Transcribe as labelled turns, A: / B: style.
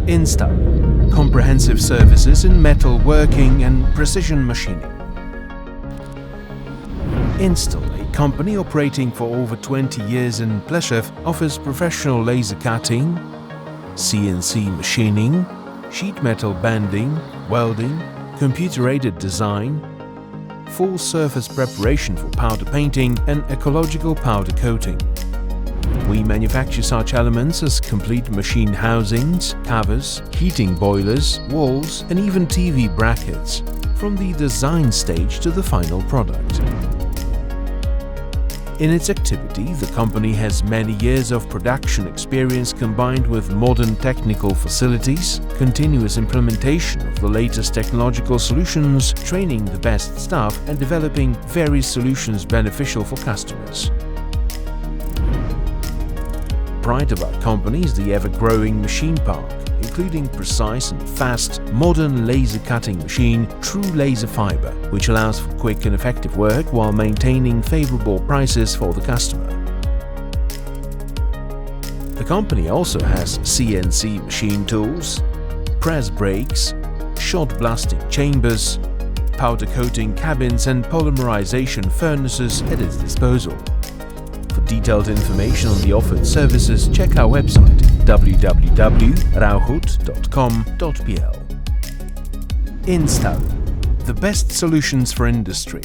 A: Instal, comprehensive services in metal working and precision machining. Instal, a company operating for over 20 years in Pleszew, offers professional laser cutting, CNC machining, sheet metal bending, welding, computer-aided design, full surface preparation for powder painting and ecological powder coating. We manufacture such elements as complete machine housings, covers, heating boilers, walls and even TV brackets, from the design stage to the final product. In its activity, the company has many years of production experience combined with modern technical facilities, continuous implementation of the latest technological solutions, training the best staff and developing various solutions beneficial for customers. Pride of our company is the ever-growing machine park, including precise and fast, modern laser cutting machine TruLaser FIBER, which allows for quick and effective work while maintaining favorable prices for the customer. The company also has CNC machine tools, press brakes, shotblasting chambers, powder coating cabins and polymerization furnaces at its disposal. For detailed information on the offered services, check our website www.rauchut.com.pl. Instal, the best solutions for industry.